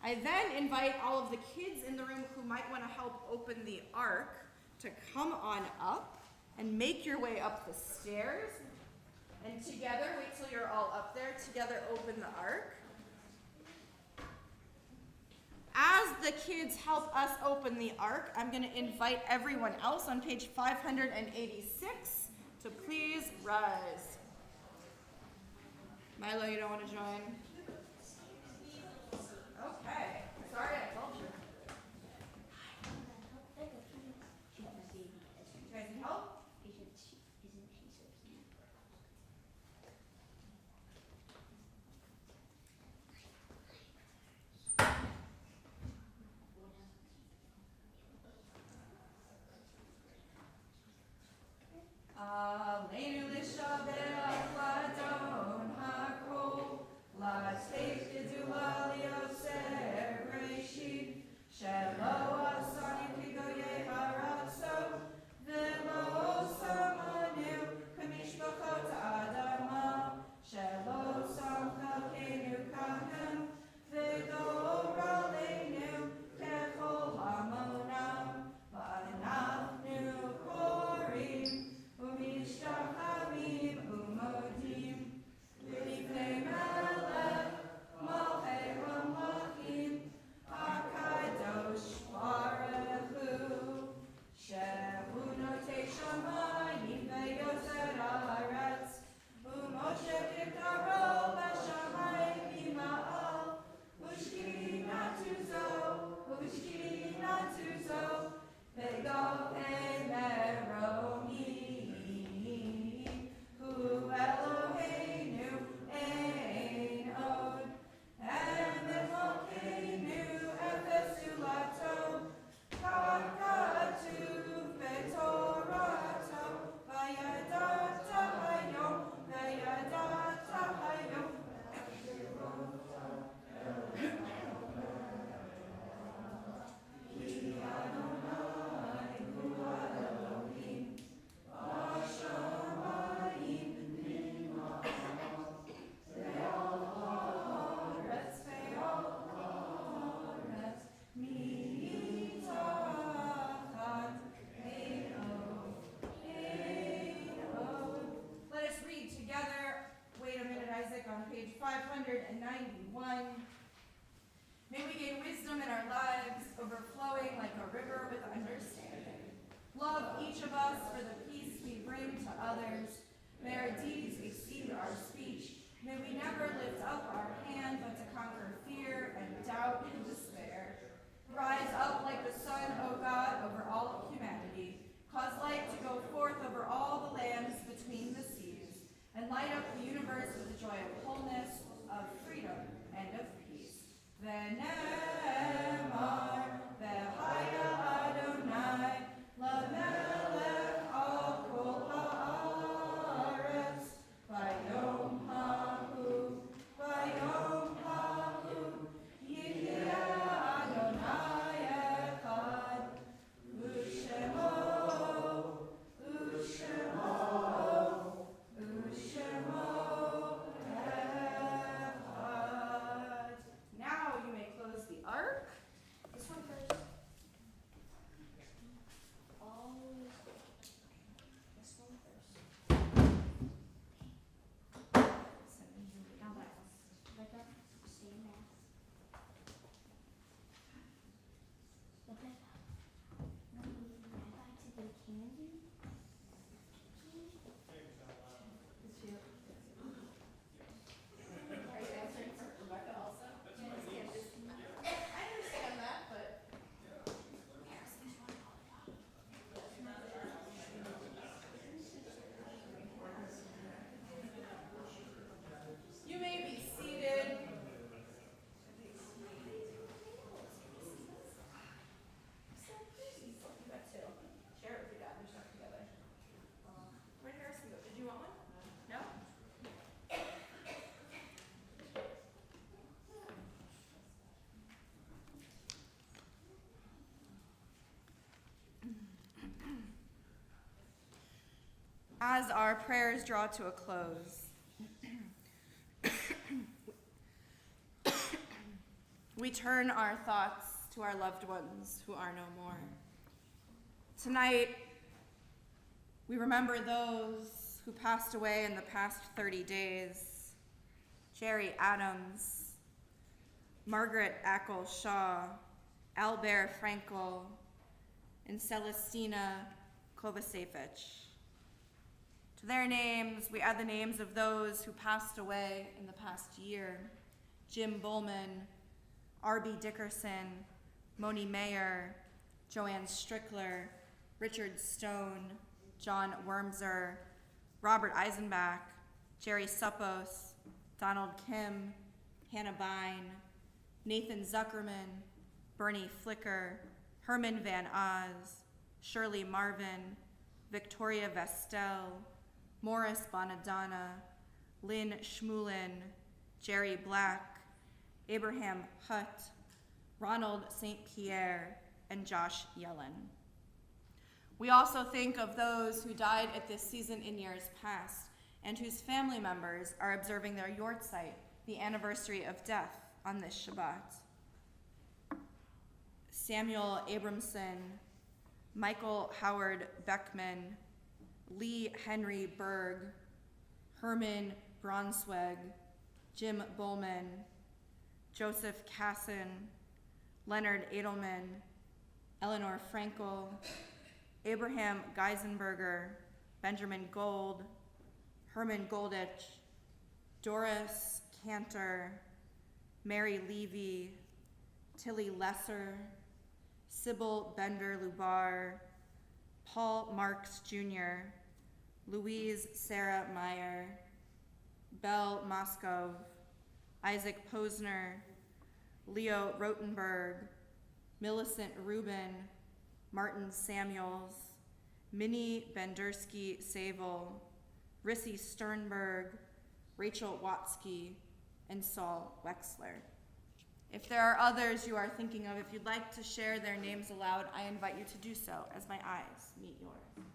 [SPEAKER 1] I then invite all of the kids in the room who might want to help open the ark to come on up and make your way up the stairs. And together, wait till you're all up there, together open the ark. As the kids help us open the ark, I'm going to invite everyone else on page 586 to please rise. Milo, you don't want to join? Okay. Sorry, I told you. You guys need help? Aleinu l'shaber ladon hakol, page 591. May we gain wisdom in our lives, overflowing like a river with understanding. Love each of us for the peace we bring to others. May our deeds exceed our speech. May we never lift up our hand but to conquer fear and doubt and despair. Rise up like the sun, O God, over all of humanity. Cause light to go forth over all the lands between the seas, and light up the universe with the joy of wholeness, of freedom, and of peace. V'nemar v'haya Adonai lamelech al kol haaretz vayom hahu yihyeh Adonai echad u'shemo echad. Now you may close the ark. This one first.
[SPEAKER 4] Always this one first. Like that, same math. But then, no, we rabbi to the candy.
[SPEAKER 1] Are you answering for Rebecca also? I understand that, but you may be seated. You got two. Share it with your dad. You're stuck together. Where'd Harrison go? Did you want one? No? As our prayers draw to a close, we turn our thoughts to our loved ones who are no more. Tonight, we remember those who passed away in the past 30 days. Jerry Adams, Margaret Ackle Shaw, Albert Frankel, and Celestina Kovacevic. To their names, we add the names of those who passed away in the past year: Jim Bowman, R.B. Dickerson, Moni Mayer, Joanne Strickler, Richard Stone, John Wormser, Robert Eisenbach, Jerry Suppos, Donald Kim, Hannah Bine, Nathan Zuckerman, Bernie Flicker, Herman Van Oz, Shirley Marvin, Victoria Vestel, Morris Bonadonna, Lynn Schmulin, Jerry Black, Abraham Hutt, Ronald St. Pierre, and Josh Yellen. We also think of those who died at this season in years past and whose family members are observing their Yortzeit, the anniversary of death, on this Shabbat. Samuel Abramson, Michael Howard Beckman, Lee Henry Berg, Herman Bronsweg, Jim Bowman, Joseph Casson, Leonard Edelman, Eleanor Frankel, Abraham Geisenberger, Benjamin Gold, Herman Goldich, Doris Cantor, Mary Levy, Tilly Lesser, Sybil Bender-Lubar, Paul Marks Jr., Louise Sarah Meyer, Belle Moskov, Isaac Posner, Leo Rotenberg, Millicent Rubin, Martin Samuels, Minnie Bendersky-Sable, Rissy Sternberg, Rachel Watsky, and Saul Wexler. If there are others you are thinking of, if you'd like to share their names aloud, I invite you to do so as my eyes meet yours.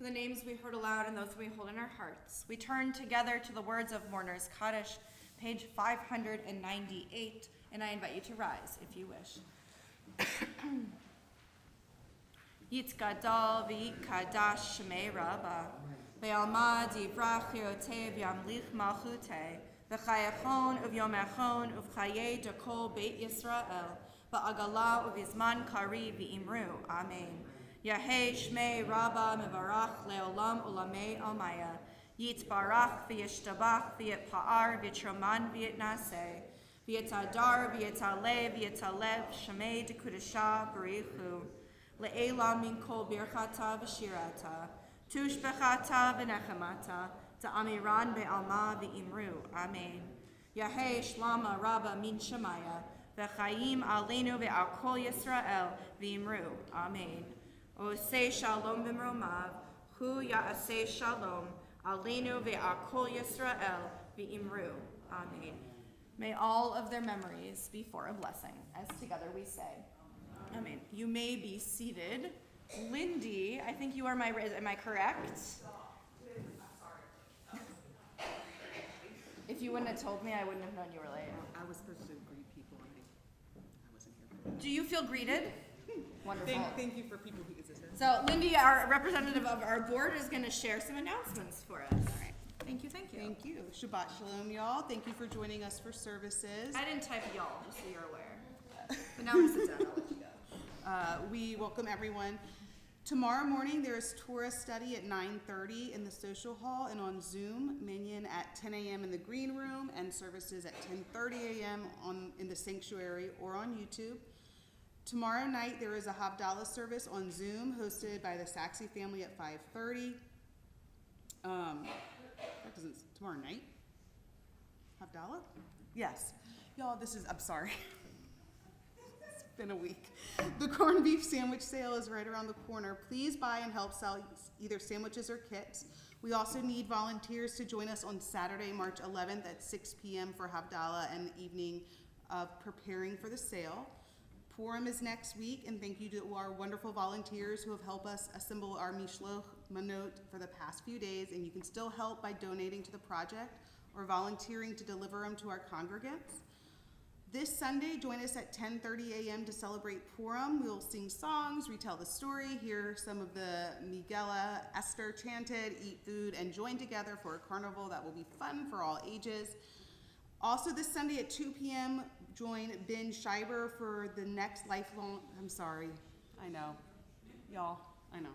[SPEAKER 1] For the names we heard aloud and those we hold in our hearts, we turn together to the words of Mourner's Kaddish, page 598, and I invite you to rise if you wish. Yitzgadal v'yitkadash shmei Rabba, ve'alma divrach yotev yamlich malchute, v'chayachon uv'yomechon uv'chaye dekol beit Yisrael, v'agala uv'izman kari v'imru. Amen. Yahei shmei Rabba mevarach leolam ulamei almaya, yitbarach v'yishtabach v'yitpa'ar v'yitroman v'yitnaseh, v'yitadar v'yitalev v'yitalev shmei dekudasha b'richu. Le'ela min kol birchata v'shirata, tushbechata v'nechemata, ta'amiran be'alma v'imru. Amen. Yahei shlama rabba min shemaya, v'chaim aleinu ve'al kol Yisrael v'imru. Amen. Osei shalom b'mromav, hu ya'asei shalom, aleinu ve'al kol Yisrael v'imru. Amen. May all of their memories be for a blessing, as together we say. Amen. You may be seated. Lindy, I think you are am I correct? If you wouldn't have told me, I wouldn't have known you were late.
[SPEAKER 6] I was supposed to greet people and I wasn't here.
[SPEAKER 1] Do you feel greeted? Wonderful.
[SPEAKER 6] Thank you for people who is this.
[SPEAKER 1] So Lindy, our representative of our board, is going to share some announcements for us. All right. Thank you, thank you.
[SPEAKER 6] Thank you. Shabbat shalom, y'all. Thank you for joining us for services.
[SPEAKER 1] I didn't type y'all, just so you're aware. But now I'm going to sit down. I'll let you go.
[SPEAKER 6] We welcome everyone. Tomorrow morning there is Torah study at 9:30 in the social hall and on Zoom, Minyan at 10 a.m. in the green room, and services at 10:30 a.m. in the sanctuary or on YouTube. Tomorrow night there is a Havdalah service on Zoom hosted by the Saxey family at 5:30. Tomorrow night? Havdalah? Yes. Y'all, I'm sorry. It's been a week. The corned beef sandwich sale is right around the corner. Please buy and help sell either sandwiches or kits. We also need volunteers to join us on Saturday, March 11th at 6 p.m. for Havdalah and the evening of preparing for the sale. Purim is next week, and thank you to our wonderful volunteers who have helped us assemble our Mishloach Manot for the past few days, and you can still help by donating to the project or volunteering to deliver them to our congregants. This Sunday, join us at 10:30 a.m. to celebrate Purim. We'll sing songs, retell the story, hear some of the Megillah Esther chanted, eat food, and join together for a carnival that will be fun for all ages. Also this Sunday at 2 p.m., join Ben Schreiber for the next lifelong, I'm sorry, I know, y'all, I know.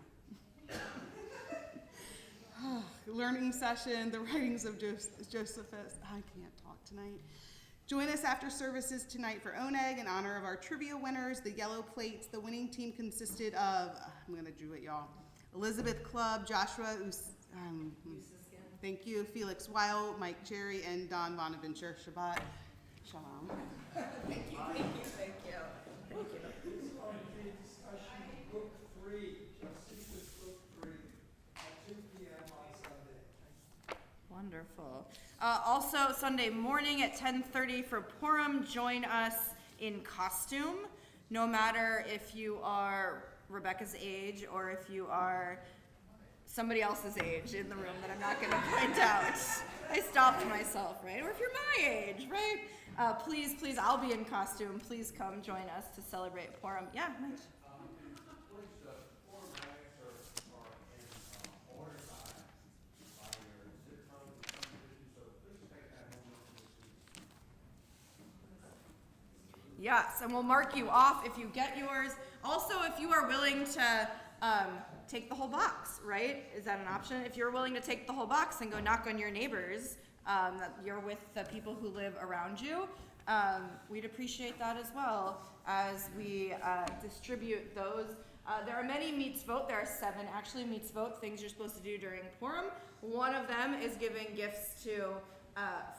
[SPEAKER 6] Learning session, the writings of Josephus, I can't talk tonight. Join us after services tonight for Oneg in honor of our trivia winners, the yellow plates. The winning team consisted of, I'm gonna do it, y'all. Elizabeth Clubb, Joshua, thank you, Felix Weil, Mike Cherry, and Don Bonaventure. Shabbat Shalom.
[SPEAKER 1] Thank you, thank you, thank you. Thank you.
[SPEAKER 2] This is going to be a discussion of book 3, Josephus book 3, at 2 p.m. on Sunday.
[SPEAKER 1] Wonderful. Also, Sunday morning at 10:30 for Purim, join us in costume. No matter if you are Rebecca's age or if you are somebody else's age in the room that I'm not going to point out. I stopped myself, right? Or if you're my age, right? Please, I'll be in costume. Please come join us to celebrate Purim. Yeah, nice.
[SPEAKER 2] Please, four nights are in organized by your sitcom competition, so please take that home with you.
[SPEAKER 1] Yes, and we'll mark you off if you get yours. Also, if you are willing to take the whole box, right? Is that an option? If you're willing to take the whole box and go knock on your neighbors, that you're with the people who live around you, we'd appreciate that as well as we distribute those. There are many mitzvot. There are 7 actually mitzvot, things you're supposed to do during Purim. One of them is giving gifts to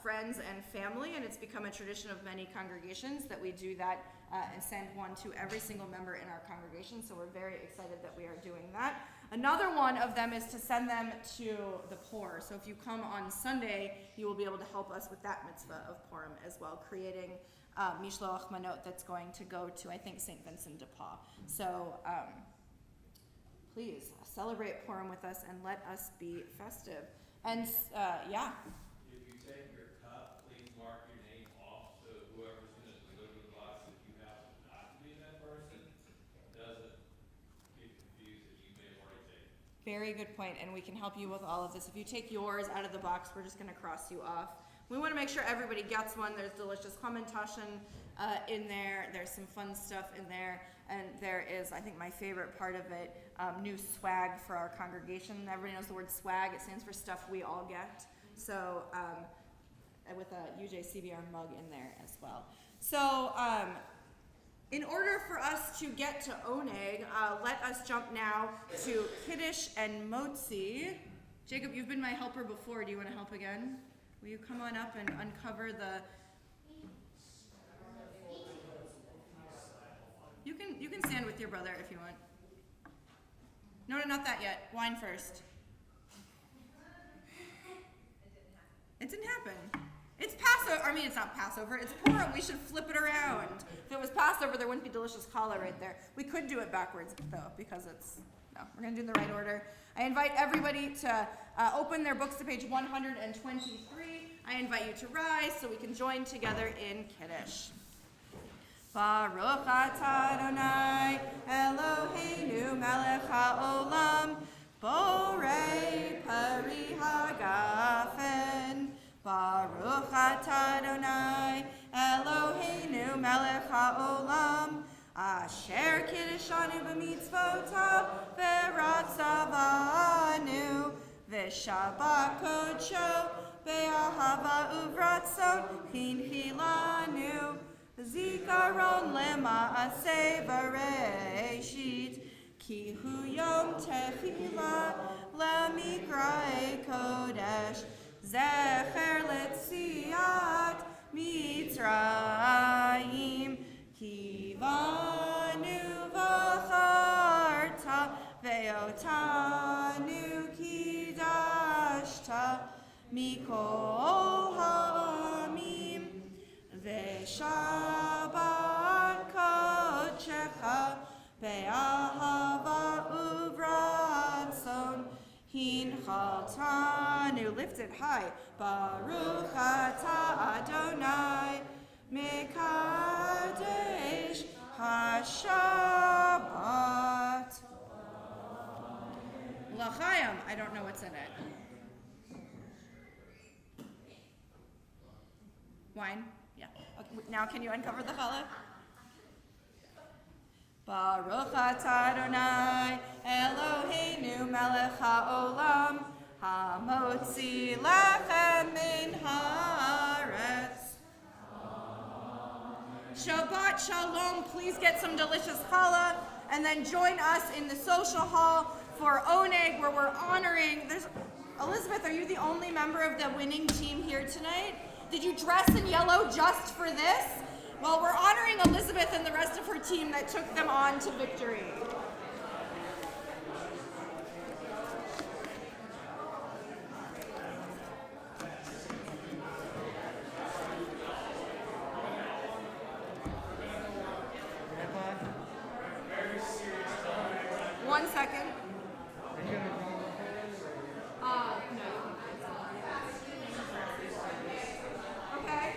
[SPEAKER 1] friends and family, and it's become a tradition of many congregations that we do that and send one to every single member in our congregation, so we're very excited that we are doing that. Another one of them is to send them to the poor. So if you come on Sunday, you will be able to help us with that mitzvah of Purim as well, creating Mishloach Manot that's going to go to, I think, St. Vincent de Paul. So please celebrate Purim with us and let us be festive. And yeah,
[SPEAKER 7] If you take your cup, please mark your name off, so whoever's gonna deliver the box, if you happen not to be that person, doesn't get confused that you may have already taken it.
[SPEAKER 1] very good point, and we can help you with all of this. If you take yours out of the box, we're just gonna cross you off. We wanna make sure everybody gets one. There's delicious Hamantaschen in there. There's some fun stuff in there. And there is, I think my favorite part of it, new swag for our congregation. Everybody knows the word swag. It stands for stuff we all get. So, with a UJCBR mug in there as well. So, in order for us to get to Oneg, let us jump now to Kiddush and Motzi. Jacob, you've been my helper before. Do you want to help again? Will you come on up and uncover the... You can stand with your brother if you want. No, not that yet. Wine first. It didn't happen. It's Passover. I mean, it's not Passover. It's Purim. We should flip it around. If it was Passover, there wouldn't be delicious challah right there. We could do it backwards, though, because no, we're going to do it in the right order. I invite everybody to open their books to page 123. I invite you to rise so we can join together in Kiddush. Baruch atah Adonai Eloheinu melech haolam borei pari hagafen. Baruch atah Adonai Eloheinu melech haolam asher kiddushanu b'mitzvotav v'ratzavanu v'shabbat kodsho be'ahava uvratzon hinhilanu Zikaron lema'aseh v'reishit ki hu yom tefillah lemikra'e kodesh zecher letziat mitzrayim ki vanu v'charta ve'otanu kidashta mikol ha'amim V'shabbat kodshecha be'ahava uvratzon hinchaltanu. Lift it high. Baruch atah Adonai mekadesh haShabbat. L'chaim. I don't know what's in it. Wine? Yeah. Okay. Now can you uncover the challah? Baruch atah Adonai Eloheinu melech haolam hamotzi lechem min haaretz. Shabbat shalom. Please get some delicious challah and then join us in the social hall for Oneg, where we're honoring. Elizabeth, are you the only member of the winning team here tonight? Did you dress in yellow just for this? Well, we're honoring Elizabeth and the rest of her team that took them on to victory. One second. No. Okay.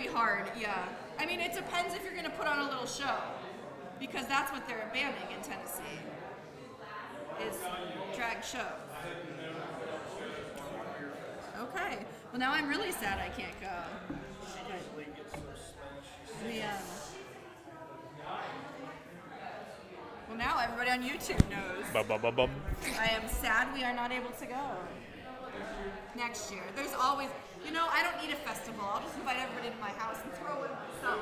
[SPEAKER 1] be hard, yeah. I mean, it depends if you're gonna put on a little show, because that's what they're banning in Tennessee, is drag shows. Okay, well now I'm really sad I can't go. Yeah. Well now everybody on YouTube knows.
[SPEAKER 8] Ba-ba-ba-bum.
[SPEAKER 1] I am sad we are not able to go next year. There's always, I don't need a festival. I'll just invite everybody to my house and throw it myself.